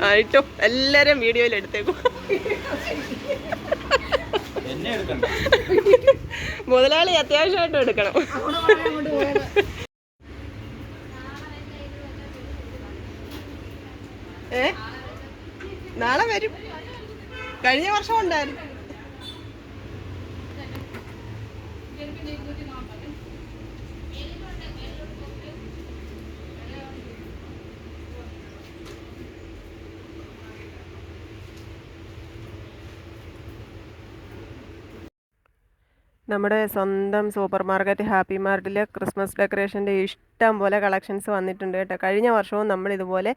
ആയിട്ടോ എല്ലാരും വീഡിയോയിൽ എടുത്തേക്കും. മുതലാളി അത്യാവശ്യമായിട്ടും എടുക്കണം. നാളെ വരും. കഴിഞ്ഞ വർഷം ഉണ്ടായിരുന്നു. നമ്മുടെ സ്വന്തം സൂപ്പർ മാർക്കറ്റ് ഹാപ്പി മാർട്ടിൽ ക്രിസ്മസ് ഡെക്കറേഷൻ്റെ ഇഷ്ടം പോലെ കളക്ഷൻസ് വന്നിട്ടുണ്ട് കേട്ടോ. കഴിഞ്ഞ വർഷവും നമ്മൾ ഇതുപോലെ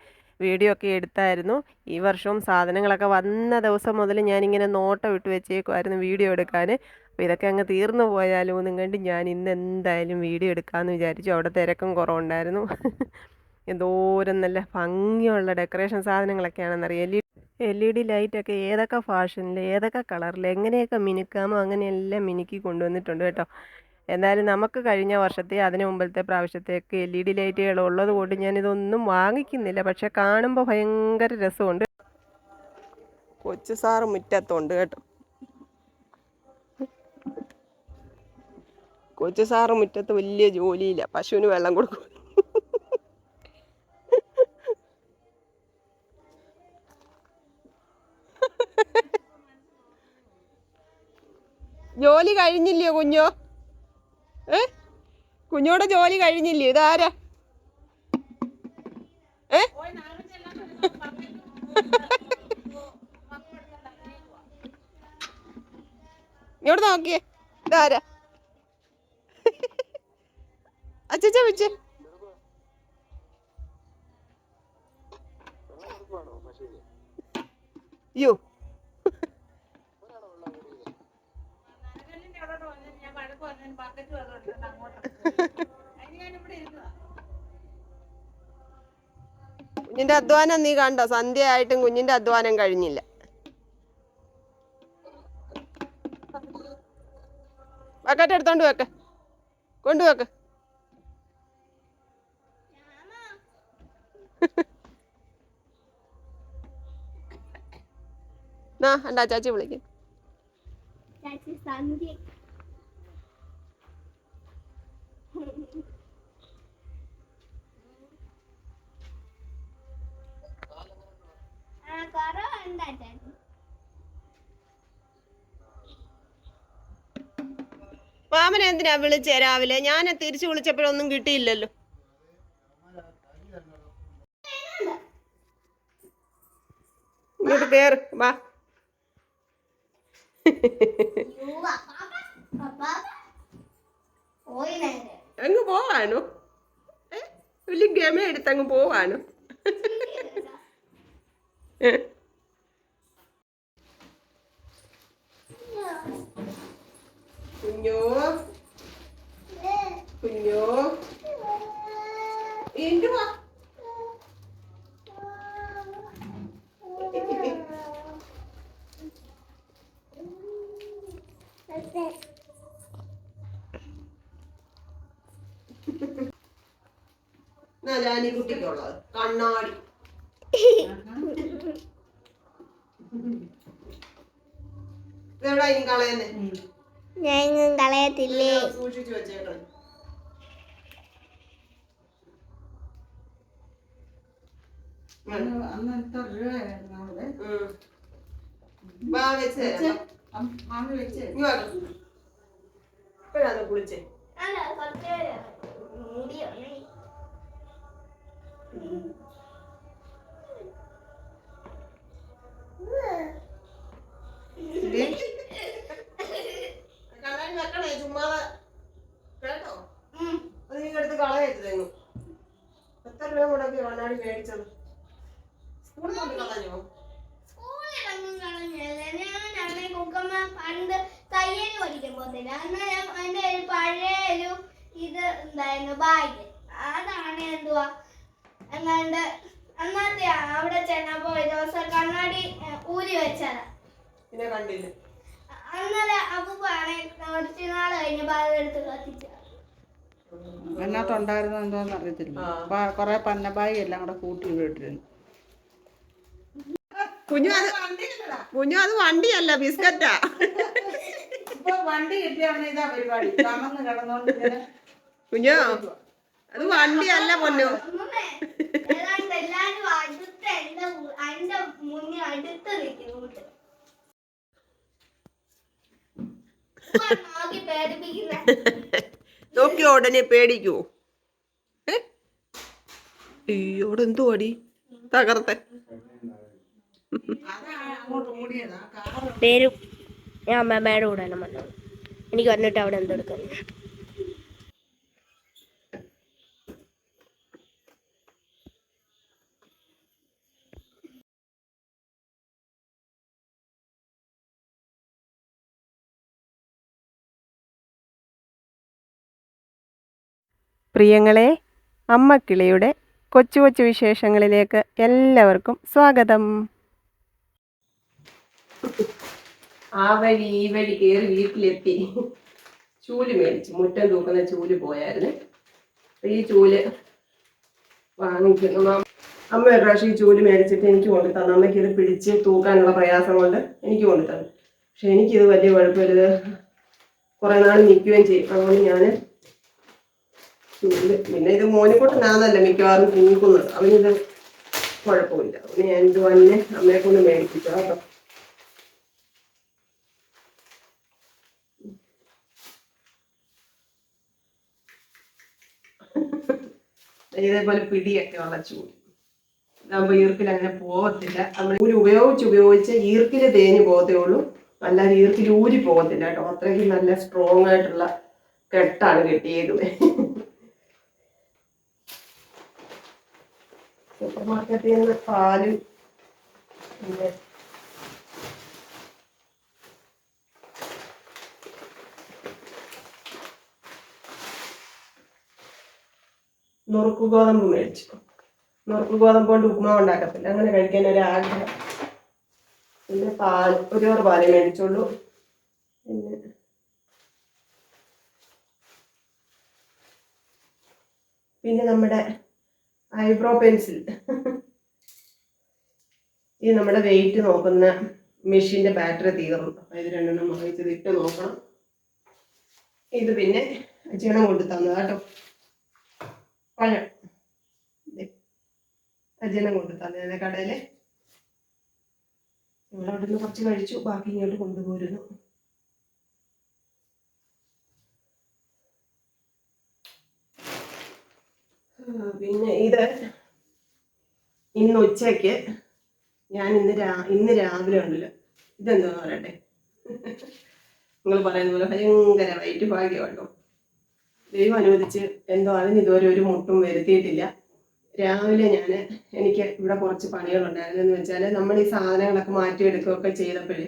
വീഡിയോ ഒക്കെ എടുത്തായിരുന്നു. ഈ വർഷവും സാധനങ്ങളൊക്കെ വന്ന ദിവസം മുതൽ ഞാനിങ്ങനെ നോട്ടം ഇട്ട് വെച്ചേക്കുമായിരുന്നു വീഡിയോ എടുക്കാൻ. അപ്പോൾ ഇതൊക്കെ അങ്ങ് തീർന്നു പോയാലോ എന്നും കണ്ട് ഞാൻ ഇന്ന് എന്തായാലും വീഡിയോ എടുക്കാമെന്ന് വിചാരിച്ചു. അവിടെ തിരക്കും കുറവുണ്ടായിരുന്നു. എന്തോരം നല്ല ഭംഗിയുള്ള ഡെക്കറേഷൻ സാധനങ്ങളൊക്കെയാണെന്നറിയാം. LED ലൈറ്റൊക്കെ ഏതൊക്കെ ഫാഷനിൽ ഏതൊക്കെ കളറിൽ എങ്ങനെയൊക്കെ മിനുക്കാമോ അങ്ങനെയെല്ലാം മിനുക്കി കൊണ്ടുവന്നിട്ടുണ്ട് കേട്ടോ. എന്നാലും നമുക്ക് കഴിഞ്ഞ വർഷത്തെ അതിന് മുമ്പത്തെ പ്രാവശ്യത്തേക്ക് LED ലൈറ്റുകൾ ഉള്ളത് കൊണ്ട് ഞാനിതൊന്നും വാങ്ങിക്കുന്നില്ല. പക്ഷെ കാണുമ്പോൾ ഭയങ്കര രസമുണ്ട്. കൊച്ചു സാറ് മുറ്റത്തുണ്ട് കേട്ടോ. കൊച്ചു സാറ് മുറ്റത്ത് വലിയ ജോലിയില്ല, പശുവിന് വെള്ളം കൊടുക്കും. ജോലി കഴിഞ്ഞില്ലയോ കുഞ്ഞോ? കുഞ്ഞോടെ ജോലി കഴിഞ്ഞില്ലയോ? ഇതാരാ? ഇങ്ങോട്ട് നോക്കിയേ, ഇതാരാ? അച്ഛാ വെച്ചേ. അയ്യോ, കുഞ്ഞിന്റെ അധ്വാനം നീ കണ്ടോ? സന്ധ്യയായിട്ടും കുഞ്ഞിന്റെ അധ്വാനം കഴിഞ്ഞില്ല. ബക്കറ്റ് എടുത്തോണ്ട് വെക്ക്, കൊണ്ടുവെക്ക്. എന്താ ചാച്ചി വിളിക്കും. മാമനെ എന്തിനാ വിളിച്ചേ രാവിലെ? ഞാൻ തിരിച്ചു വിളിച്ചപ്പോഴൊന്നും കിട്ടിയില്ലല്ലോ. ഇങ്ങോട്ട് കേറ്, വാ. അങ്ങ് പോവാണോ? വലിയ ഗമ എടുത്തങ്ങ് പോവാണോ? കുഞ്ഞോ കുഞ്ഞോ എന്തുവാ? ഞാനീ കുട്ടിക്കുള്ളത് കണ്ണാടി. ഇതെവിടാ ഇനി കളയുന്നേ? ഞാൻ കളയത്തില്ലേ, സൂക്ഷിച്ചു വെച്ചേക്കണം. ഇപ്പോഴാണ് കുളിച്ചേ. കണ്ണാടി വെക്കണേ ചുമ്മാതെ കേട്ടോ. അത് നീ എടുത്ത് കളയരുത് തെങ്ങും. എത്ര രൂപ കൂടെ കണ്ണാടി മേടിച്ചത്? സ്കൂളിൽ കൊണ്ട് കളഞ്ഞോ? പണ്ട് തയ്യൽ പഠിക്കാൻ പോകത്തില്ല. അന്നേരം അതിന്റെ ഒരു പഴയ ഒരു ഇത് ഉണ്ടായിരുന്നു, ബാഗ്. അതാണ് എന്തുവാ എങ്ങാണ്ട് അന്നത്തെ അവിടെ ചെന്നപ്പോ ഒരു ദിവസം കണ്ണാടി ഊരി വെച്ചതാ. പിന്നെ കണ്ടില്ല. അന്നേരം അപ്പൂപ്പാണ് കുറച്ച് നാൾ കഴിഞ്ഞപ്പോ അതെടുത്ത് കത്തിച്ച. അതിനകത്തുണ്ടായിരുന്നു എന്തോന്ന് അറിയത്തില്ല. കൊറേ പന്നബായി എല്ലാം കൂടെ കൂട്ടി ഇട്ടിരുന്നു. കുഞ്ഞു അത് കുഞ്ഞു അത് വണ്ടിയല്ല ബിസ്ക്കറ്റാ. വണ്ടി കിട്ടിയാണ് ഇതാ പരിപാടി. കമന്ന് കിടന്നോണ്ട് കുഞ്ഞോ അത് വണ്ടിയല്ല പൊന്നു. എല്ലാരും അടുത്ത് എന്റെ മുന്നിൽ അടുത്ത് നിൽക്കുന്നു. നോക്കിയോ ഉടനെ പേടിക്കുവോ? അയ്യോടെ എന്തോ അടി തകർത്തെ. പേര് ഞാൻ അമ്മമ്മയുടെ കൂടെ തന്നെ വന്നത്. എനിക്ക് വന്നിട്ട് അവിടെ എന്തെടുക്കാൻ. പ്രിയങ്ങളെ, അമ്മക്കിളിയുടെ കൊച്ചു കൊച്ചു വിശേഷങ്ങളിലേക്ക് എല്ലാവർക്കും സ്വാഗതം. ആ വഴി ഈ വഴി കയറി വീട്ടിലെത്തി. ചൂല് മേടിച്ചു, മുറ്റം തൂക്കുന്ന ചൂല് പോയായിരുന്നു. ഈ ചൂല് വാങ്ങിക്കുന്നു. അമ്മ ഒരു പ്രാവശ്യം ഈ ചൂല് മേടിച്ചിട്ട് എനിക്ക് കൊണ്ടു തന്നു. അമ്മയ്ക്ക് ഇത് പിടിച്ച് തൂക്കാനുള്ള പ്രയാസം കൊണ്ട് എനിക്ക് കൊണ്ടു തന്നു. പക്ഷെ എനിക്കിത് വലിയ കുഴപ്പമില്ല, കുറെ നാൾ നിൽക്കുകയും ചെയ്യും. അതുകൊണ്ട് ഞാൻ ചൂല്, പിന്നെ ഇത് മോനെക്കൊണ്ടാന്നല്ല മിക്കവാറും തൂക്കുന്നത്. അവനിത് കുഴപ്പമില്ല. അവന് ഞാൻ ഇത് തന്നെ അമ്മയെ കൊണ്ട് മേടിപ്പിച്ചു കേട്ടോ. ഇതേപോലെ പിടിയൊക്കെ ഉള്ള ചൂല് ഇതാകുമ്പോ ഈർക്കിൽ അങ്ങനെ പോകത്തില്ല. നമ്മൾ ഉപയോഗിച്ച് ഈർക്കില് തേഞ്ഞ് പോകത്തേ ഉള്ളൂ, അല്ലാതെ ഈർക്കിൽ ഊരി പോകത്തില്ല കേട്ടോ. അത്രയ്ക്ക് നല്ല സ്ട്രോങ് ആയിട്ടുള്ള കെട്ടാണ് കെട്ടിയേക്കുന്നത്. സൂപ്പർ മാർക്കറ്റിൽ നിന്ന് പാലും പിന്നെ നുറുക്ക് ഗോതമ്പ് മേടിച്ചു. നുറുക്ക് ഗോതമ്പ് കൊണ്ട് ഉപ്മാവ് ഉണ്ടാക്കത്തില്ല, അങ്ങനെ കഴിക്കാൻ ഒരു ആഗ്രഹം. പിന്നെ പാല്, ഒരു പാലേ മേടിച്ചുള്ളൂ. പിന്നെ നമ്മുടെ ഐബ്രോ പെൻസിൽ, ഇത് നമ്മുടെ വെയിറ്റ് നോക്കുന്ന മെഷീന്റെ ബാറ്ററി തീർന്നു. അപ്പൊ ഇത് രണ്ടെണ്ണം വാങ്ങിച്ചത് ഇട്ട് നോക്കണം. ഇത് പിന്നെ അച്ഛനം കൊണ്ട് തന്നത് കേട്ടോ, പഴം അച്ഛനം കൊണ്ട് തന്നെ കടയില്. ഞങ്ങൾ അവിടെ നിന്ന് കുറച്ച് കഴിച്ചു, ബാക്കി ഇങ്ങോട്ട് കൊണ്ടുപോരുന്നു. പിന്നെ ഇത് ഇന്ന് ഉച്ചയ്ക്ക് ഞാൻ ഇന്ന് രാവിലെ ഉണ്ടല്ലോ, ഇതെന്താന്ന് പറയട്ടെ, നിങ്ങൾ പറയുന്ന പോലെ ഭയങ്കര വൈറ്റ് ഭാഗ്യമാട്ടോ. ദൈവം അനുവദിച്ച് എന്തോ അതിന് ഇതുവരെ ഒരു മുട്ടും വരുത്തിയിട്ടില്ല. രാവിലെ എനിക്ക് ഇവിടെ കുറച്ച് പണികളുണ്ടായിരുന്നു. എന്ന് വെച്ചാൽ നമ്മൾ ഈ സാധനങ്ങളൊക്കെ മാറ്റിയെടുക്കുകയൊക്കെ ചെയ്തപ്പോഴേ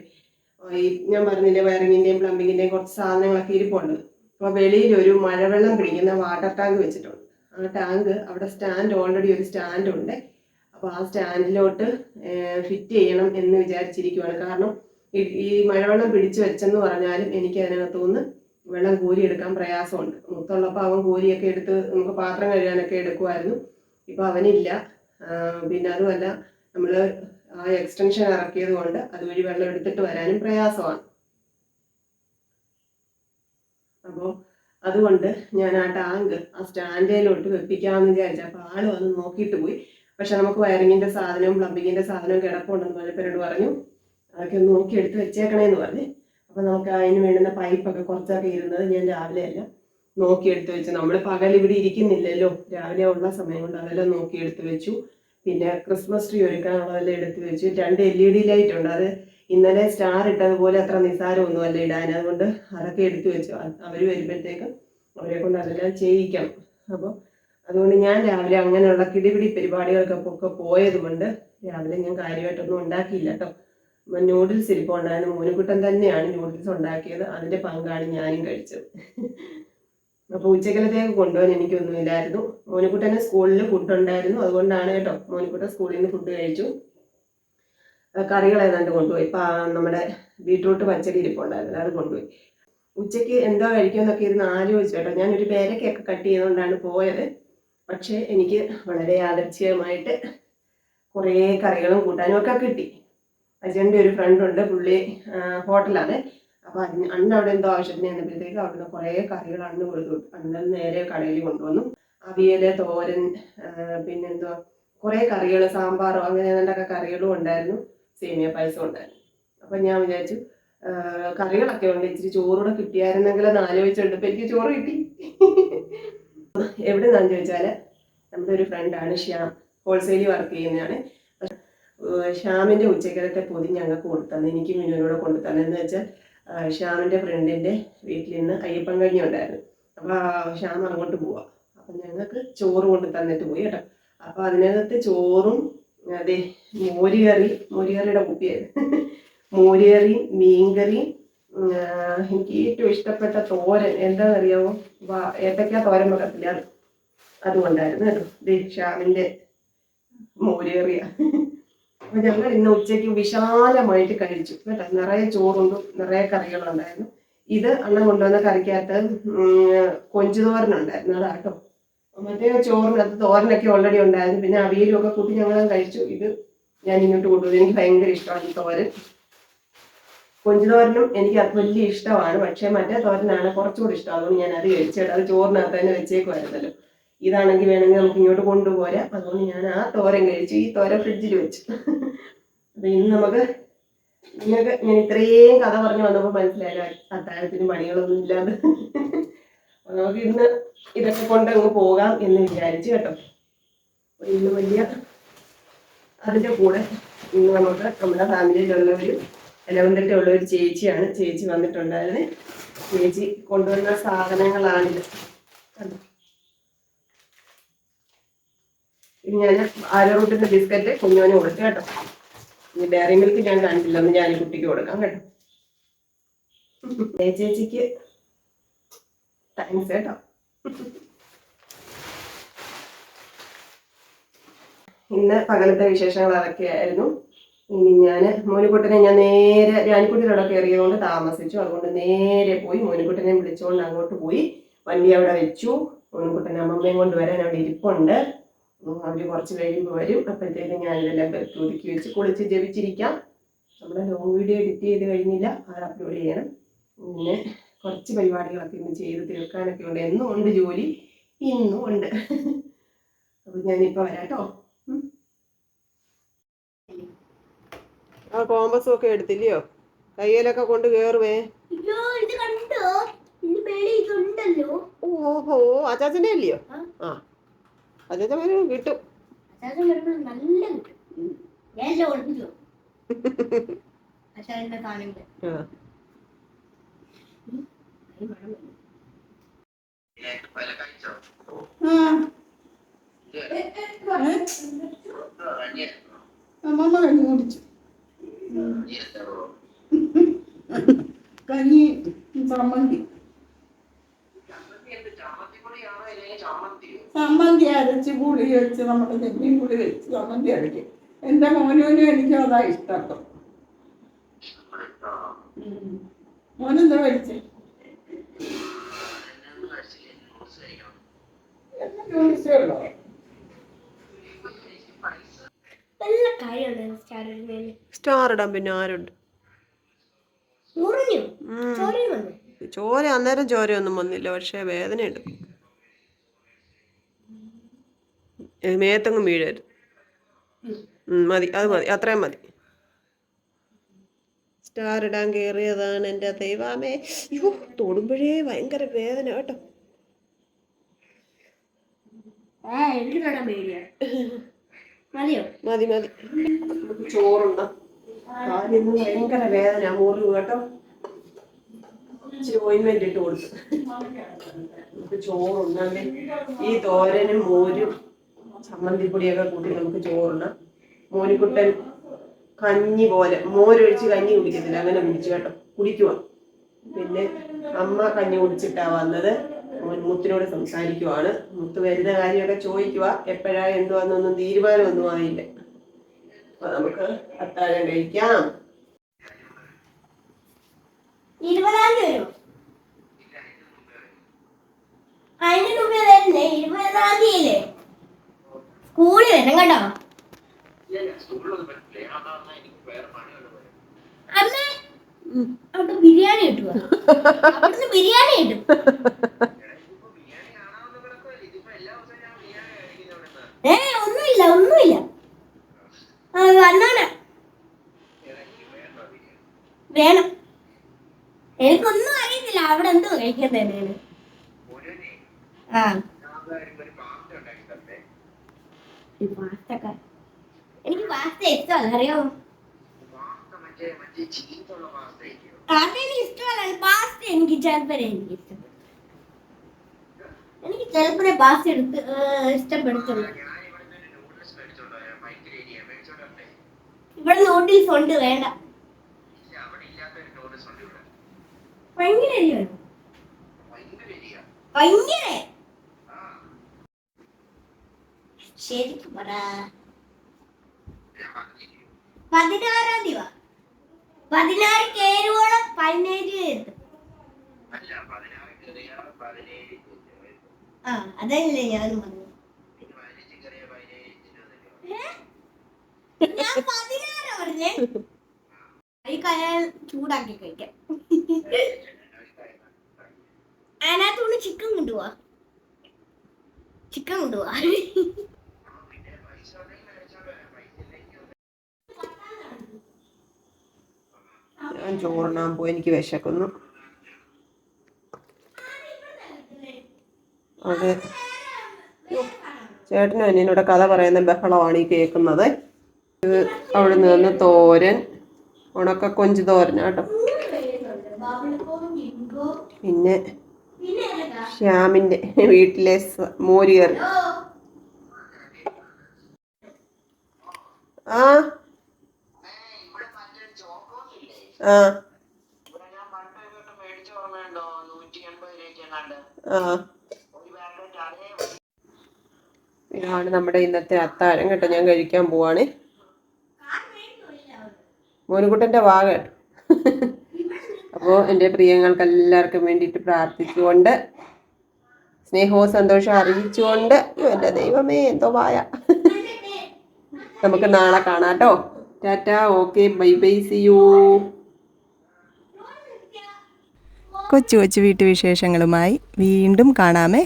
ഞാൻ പറഞ്ഞില്ലേ വയറിങ്ങിൻ്റെയും പ്ലംബിങ്ങിൻ്റെയും കുറച്ച് സാധനങ്ങളൊക്കെ ഇരിപ്പുണ്ട്. അപ്പോൾ വെളിയിൽ ഒരു മഴവെള്ളം പിടിക്കുന്ന വാട്ടർ ടാങ്ക് വെച്ചിട്ടുണ്ട്. ആ ടാങ്ക് അവിടെ ഓൾറെഡി ഒരു സ്റ്റാൻഡ് ഉണ്ട്. അപ്പോൾ ആ സ്റ്റാൻഡിലോട്ട് ഫിറ്റ് ചെയ്യണം എന്ന് വിചാരിച്ചിരിക്കുവാണ്. കാരണം ഈ മഴവെള്ളം പിടിച്ചു വെച്ചെന്ന് പറഞ്ഞാലും എനിക്ക് അതിനകത്തുനിന്ന് വെള്ളം കോരിയെടുക്കാൻ പ്രയാസമുണ്ട്. മുത്തുള്ളപ്പോൾ അവൻ കോരിയൊക്കെ എടുത്ത് നമുക്ക് പാത്രം കഴുകാനൊക്കെ എടുക്കുമായിരുന്നു. ഇപ്പം അവനില്ല. പിന്നെ അതുമല്ല നമ്മൾ ആ എക്സ്റ്റൻഷൻ ഇറക്കിയത് കൊണ്ട് അതുവഴി വെള്ളം എടുത്തിട്ട് വരാനും പ്രയാസമാണ്. അപ്പോൾ അതുകൊണ്ട് ഞാൻ ആ ടാങ്ക് ആ സ്റ്റാൻഡിലോട്ട് വെപ്പിക്കാമെന്ന് വിചാരിച്ചു. അപ്പോൾ ആൾ വന്ന് നോക്കിയിട്ട് പോയി. പക്ഷെ നമുക്ക് വയറിങ്ങിൻ്റെ സാധനവും പ്ലംബിങ്ങിൻ്റെ സാധനവും കിടപ്പുണ്ടെന്ന് മലപ്പേരോട് പറഞ്ഞു. അതൊക്കെ ഒന്ന് നോക്കി എടുത്ത് വെച്ചേക്കണേന്ന് പറഞ്ഞ്. അപ്പോൾ നമുക്ക് അതിന് വേണ്ടുന്ന പൈപ്പൊക്കെ കുറച്ചൊക്കെ ഇരുന്നത് ഞാൻ രാവിലെ എല്ലാം നോക്കിയെടുത്ത് വെച്ചു. നമ്മൾ പകൽ ഇവിടെ ഇരിക്കുന്നില്ലല്ലോ, രാവിലെ ഉള്ള സമയം കൊണ്ട് അതെല്ലാം നോക്കിയെടുത്ത് വെച്ചു. പിന്നെ ക്രിസ്മസ് ട്രീ ഒരുക്കാനുള്ളതെല്ലാം എടുത്ത് വെച്ചു. 2 LED ലൈറ്റ് ഉണ്ട്, അത് ഇന്നലെ സ്റ്റാർ ഇട്ടതുപോലെ അത്ര നിസ്സാരമൊന്നുമല്ല ഇടാൻ. അതുകൊണ്ട് അതൊക്കെ എടുത്തു വെച്ചു. അവർ വരുമ്പോഴത്തേക്ക് അവരെ കൊണ്ട് അതെല്ലാം ചെയ്യിക്കണം. അപ്പോൾ അതുകൊണ്ട് ഞാൻ രാവിലെ അങ്ങനെയുള്ള കിടിപിടി പരിപാടികൾക്കൊക്കെ പോയത് കൊണ്ട് രാവിലെ ഞാൻ കാര്യമായിട്ടൊന്നും ഉണ്ടാക്കിയില്ല കേട്ടോ. നൂഡിൽസ് ഇരിപ്പുണ്ടായിരുന്നു. മോനുകുട്ടൻ തന്നെയാണ് നൂഡിൽസ് ഉണ്ടാക്കിയത്, അതിൻ്റെ പങ്കാണ് ഞാനും കഴിച്ചത്. അപ്പോൾ ഉച്ചക്കലത്തേക്ക് കൊണ്ടുപോകാൻ എനിക്കൊന്നുമില്ലായിരുന്നു. മോനുകുട്ടന് സ്കൂളിൽ ഫുഡ് ഉണ്ടായിരുന്നു, അതുകൊണ്ടാണ് കേട്ടോ. മോനുകുട്ടൻ സ്കൂളിൽ നിന്ന് ഫുഡ് കഴിച്ചു. കറികൾ ഏതാണ്ട് കൊണ്ടുപോയി. നമ്മുടെ ബീട്രൂട്ട് പച്ചടി ഇരിപ്പുണ്ടായിരുന്നു, അത് കൊണ്ടുപോയി. ഉച്ചയ്ക്ക് എന്തോ കഴിക്കുമെന്നൊക്കെ ഇരുന്ന് ആലോചിച്ചു കേട്ടോ. ഞാനൊരു പേരക്കയൊക്കെ കട്ട് ചെയ്തുകൊണ്ടാണ് പോയത്. പക്ഷേ എനിക്ക് വളരെ യാദൃച്ഛികമായിട്ട് കുറേ കറികളും കൂട്ടാനും ഒക്കെ കിട്ടി. അജയൻ്റെ ഒരു ഫ്രണ്ട് ഉണ്ട്, പുള്ളി ഹോട്ടലാണ്. അപ്പോൾ അന്ന് അവിടെ എന്തോ ആവശ്യത്തിന് ചെന്നപ്പോഴത്തേക്ക് അവിടുന്ന് കുറേ കറികൾ അന്ന് കൊടുത്തു. അന്ന് നേരെ കടയിൽ കൊണ്ടുവന്നു. അവിയല്, തോരൻ, പിന്നെന്തോ കുറേ കറികൾ, സാമ്പാറോ അങ്ങനെ ഏതാണ്ടൊക്കെ കറികളും ഉണ്ടായിരുന്നു, സേമിയ പായസം ഉണ്ടായിരുന്നു. അപ്പം ഞാൻ വിചാരിച്ചു കറികളൊക്കെ ഉണ്ട്, ഇച്ചിരി ചോറൂടെ കിട്ടിയായിരുന്നെങ്കിലെന്ന് ആലോചിച്ചുണ്ട്. ഇപ്പം എനിക്ക് ചോറ് കിട്ടി. എവിടെന്നാന്ന് ചോദിച്ചാൽ നമ്മുടെ ഒരു ഫ്രണ്ടാണ് ശ്യാം, ഹോൾസെയിൽ വർക്ക് ചെയ്യുന്നതാണ്. ശ്യാമിൻ്റെ ഉച്ചക്കലത്തെ പൊതി ഞങ്ങൾക്ക് കൊണ്ടുതന്നു, എനിക്ക് മിനുവിനോട് കൊണ്ടുതന്നു. എന്ന് വെച്ചാൽ ശ്യാമിൻ്റെ ഫ്രണ്ടിൻ്റെ വീട്ടിൽ നിന്ന് അയ്യപ്പൻ കഞ്ഞി ഉണ്ടായിരുന്നു. അപ്പോൾ ശ്യാം അങ്ങോട്ട് പോവാം. അപ്പം ഞങ്ങൾക്ക് ചോറ് കൊണ്ട് തന്നിട്ട് പോയി കേട്ടോ. അപ്പോൾ അതിനകത്ത് ചോറും അതെ മോരുകറിയുടെ കുപ്പിയായിരുന്നു. മോരുകറിയും മീൻകറിയും എനിക്ക് ഏറ്റവും ഇഷ്ടപ്പെട്ട തോരൻ എന്താണെന്നറിയാമോ? ഏത്തയ്ക്ക തോരൻ വെക്കത്തില്ല, അതുകൊണ്ടായിരുന്നു കേട്ടോ. ശ്യാമിൻ്റെ മോരുകറിയാണ്. അപ്പം ഞങ്ങൾ ഇന്ന് ഉച്ചയ്ക്ക് വിശാലമായിട്ട് കഴിച്ചു കേട്ടോ. നിറയെ ചോറുണ്ടും നിറയെ കറികളുണ്ടായിരുന്നു. ഇത് അണ്ണൻ കൊണ്ടുവന്ന കറിക്കകത്ത് കൊഞ്ചു തോരനുണ്ടായിരുന്നു, അതാട്ടോ. മറ്റേ ചോറിനകത്ത് തോരനൊക്കെ ഓൾറെഡി ഉണ്ടായിരുന്നു. പിന്നെ അവിയലും ഒക്കെ കൂട്ടി ഞങ്ങൾ കഴിച്ചു. ഇത് ഞാൻ ഇങ്ങോട്ട് കൊണ്ടുവന്നു. എനിക്ക് ഭയങ്കര ഇഷ്ടമാണ് ഈ തോരൻ. കൊഞ്ചു തോരനും എനിക്ക് വലിയ ഇഷ്ടമാണ്, പക്ഷേ മറ്റേ തോരനാണ് കുറച്ചുകൂടി ഇഷ്ടം. അതുകൊണ്ട് ഞാൻ അത് കഴിച്ചിട്ട് അത് ചോറിനകത്ത് തന്നെ വെച്ചേക്കുമായിരുന്നല്ലോ. ഇതാണെങ്കിൽ വേണമെങ്കിൽ നമുക്ക് ഇങ്ങോട്ട് കൊണ്ടുപോരാം. അതുകൊണ്ട് ഞാൻ ആ തോരൻ കഴിച്ചു. ഈ തോരൻ ഫ്രിഡ്ജിൽ വെച്ചു. അപ്പം ഇന്ന് നിങ്ങൾക്ക് ഞാൻ ഇത്രയും കഥ പറഞ്ഞു വന്നപ്പോൾ മനസ്സിലായില്ല അത്താഴത്തിന് പണികളൊന്നും ഇല്ലാതെ. നമുക്ക് ഇന്ന് ഇതൊക്കെ കൊണ്ട് അങ്ങ് പോകാം എന്ന് വിചാരിച്ചു കേട്ടോ. ഇന്ന് വലിയ അതിൻ്റെ കൂടെ ഇന്ന് നമുക്ക് നമ്മുടെ ഫാമിലിയിലുള്ള ഒരു 11th ഉള്ള ഒരു ചേച്ചിയാണ്. ചേച്ചി വന്നിട്ടുണ്ടായിരുന്നു. ചേച്ചി കൊണ്ടുവന്ന സാധനങ്ങളാണിത് കണ്ടോ. ഞാൻ ആരോറൂട്ടിൻ്റെ ബിസ്ക്കറ്റ് കുഞ്ഞോന് കൊടുത്തു കേട്ടോ. ഇനി ഡയറി മിൽക്ക് ഞാൻ കണ്ടില്ല, ഒന്ന് ഞാൻ കുട്ടിക്ക് കൊടുക്കാം കേട്ടോ. ചേച്ചിക്ക് താങ്ക്സ് കേട്ടോ. ഇന്ന് പകലത്തെ വിശേഷങ്ങൾ അതൊക്കെയായിരുന്നു. ഇനി ഞാൻ മോനുകുട്ടനെ നേരെ രാനിക്കുട്ടിയുടെ കയറിയതുകൊണ്ട് താമസിച്ചു. അതുകൊണ്ട് നേരെ പോയി മോനുകുട്ടനെ വിളിച്ചുകൊണ്ട് അങ്ങോട്ട് പോയി. വണ്ടി അവിടെ വെച്ചു. മോനുകുട്ടനെ അമ്മമ്മയും കൊണ്ട് വരാൻ അവിടെ ഇരിപ്പുണ്ട്. അവർ കുറച്ച് കഴിയുമ്പോൾ വരും. അപ്പോഴത്തേക്കും ഞാനിതെല്ലാം പെറുക്കി ഒതുക്കി വെച്ച് കുളിച്ച് ജപിച്ചിരിക്കാം. നമ്മുടെ ലോങ് വീഡിയോ എഡിറ്റ് ചെയ്ത് കഴിഞ്ഞില്ല, അത് അപ്ലോഡ് ചെയ്യണം. പിന്നെ കുറച്ച് പരിപാടികളൊക്കെ ഇന്ന് ചെയ്ത് തീർക്കാനൊക്കെ ഉണ്ട്. എന്നും ഉണ്ട് ജോലി, ഇന്നും ഉണ്ട്. അപ്പോൾ ഞാനിപ്പോൾ വരാം കേട്ടോ. ആ കോമ്പസും ഒക്കെ എടുത്തില്ലയോ? കയ്യിലൊക്കെ കൊണ്ട് കയറുവേ. ഓഹോ, അച്ചാച്ചൻ്റെ അല്ലയോ? ആ, അച്ചാച്ചൻ വരും, കിട്ടും. അമ്മമ്മ കഞ്ഞി കുടിച്ചു. കഞ്ഞി ചമ്മന്തി അരച്ച് പുളി വെച്ച് നമ്മുടെ ചെമ്മീൻ പുളി വെച്ച് ചമ്മന്തി അരയ്ക്കും. എൻ്റെ മോനും എനിക്കും അതാ ഇഷ്ടം. മോനെന്താ കഴിച്ചേ? ഉള്ളോ? സ്റ്റാർ ഇടാൻ പിന്നെ ആരുണ്ട്? ചോര അന്നേരം ചോരയൊന്നും വന്നില്ല, പക്ഷെ വേദന എടുക്കും. മേത്തങ്ങ് വീഴരുത്. മതി, അത് മതി, അത്രയും മതി. സ്റ്റാർ ഇടാൻ കയറിയതാണ് എൻ്റെ ദൈവമേ. അയ്യോ, തൊടുമ്പോഴേ ഭയങ്കര വേദന കേട്ടോ. മതി മതി, നമുക്ക് ചോറുണ്ടോ? കാലിന്ന് ഭയങ്കര വേദന, മുറിവ് കേട്ടോ. ഇച്ചിരി ഓയിൻമെന്റ് ഇട്ട് കൊടുത്തു. നമുക്ക് ചോറുണ്ടെങ്കിൽ ഈ തോരനും മോരും ചമ്മന്തിപ്പൊടിയൊക്കെ കൂട്ടി നമുക്ക് ചോറുണ്ണാം. മോനിക്കുട്ടൻ കഞ്ഞി പോലെ മോരൊഴിച്ച് കഞ്ഞി കുടിക്കത്തില്ല, അങ്ങനെ കുടിച്ചു കേട്ടോ, കുടിക്കുക. പിന്നെ അമ്മ കഞ്ഞി കുടിച്ചിട്ടാ വന്നത്. മുത്തിനോട് സംസാരിക്കുവാണ്. മുത്ത് വരുന്ന കാര്യമൊക്കെ ചോദിക്കുക. എപ്പോഴാ എന്തുവാന്നൊന്നും തീരുമാനമൊന്നും ആയില്ല. അപ്പൊ നമുക്ക് അത്താഴം കഴിക്കാം. 20-ാം തീയതി വരും. അതിന് മുമ്പേ വരില്ലേ? 20-ാം തീയതി സ്കൂളിൽ വരണം കേട്ടോ. അമ്മേ അവിടെ ബിരിയാണി കിട്ടുക അവിടുന്ന് ബിരിയാണി കിട്ടും. ഒന്നുമില്ല ഒന്നുമില്ല. വന്നാണ് വേണം. എനിക്കൊന്നും അറിയത്തില്ല അവിടെ എന്തോ കഴിക്കാൻ തന്നെയാണ്. ആ പാസ്തക്കാർ എനിക്ക് പാസ്ത ഇഷ്ടമല്ല, അറിയാമോ? അതെനിക്ക് ഇഷ്ടമല്ല. പാസ്ത എനിക്ക് ചിലപ്പോഴേ എനിക്ക് ഇഷ്ടം. എനിക്ക് ചിലപ്പോഴേ പാസ്ത എടുത്ത് ഇഷ്ടപ്പെടുത്തുള്ളൂ. ഇവിടെ നൂഡിൽസ് ഉണ്ട്, വേണ്ട. ഭയങ്കര എരിവാണ്, ഭയങ്കര. ശരിക്കും പറ. 16-ാം തീയതി 16 കേരുവോളം 17 എത്തും. ആ അതല്ലേ ഞാനും പറഞ്ഞു. ഞാൻ 16 പറഞ്ഞേ. ഈ കല്യാണം ചൂടാക്കി കഴിക്കാം. അതിനകത്തുകൊണ്ട് ചിക്കൻ കൊണ്ടുപോവാ, ചിക്കൻ കൊണ്ടുപോവാ. ഞാൻ ചോറിനാൻ പോയി, എനിക്ക് വിശക്കുന്നു. അതെ, ചേട്ടനും അനിയനോട് കഥ പറയുന്ന ബഹളമാണ് ഈ കേൾക്കുന്നത്. ഇത് അവിടെ നിന്ന് തോരൻ, ഉണക്ക കൊഞ്ച് തോരനാട്ടോ. പിന്നെ ശ്യാമിൻ്റെ വീട്ടിലെ മോര് കറി. ആ ആ ആ ഇതാണ് നമ്മുടെ ഇന്നത്തെ അത്താഴം കേട്ടോ. ഞാൻ കഴിക്കാൻ പോവാണ്. മോനുകുട്ടൻ്റെ വാ കേട്ടോ. അപ്പോൾ എൻ്റെ പ്രിയങ്ങൾക്ക് എല്ലാവർക്കും വേണ്ടിയിട്ട് പ്രാർത്ഥിച്ചുകൊണ്ട്, സ്നേഹവും സന്തോഷവും അറിയിച്ചുകൊണ്ട്, എൻ്റെ ദൈവമേ എന്തോ വായ. നമുക്ക് നാളെ കാണാം കേട്ടോ. Tata, okay, bye bye, see you. കൊച്ചു കൊച്ചു വീട്ടുവിശേഷങ്ങളുമായി വീണ്ടും കാണാമേ.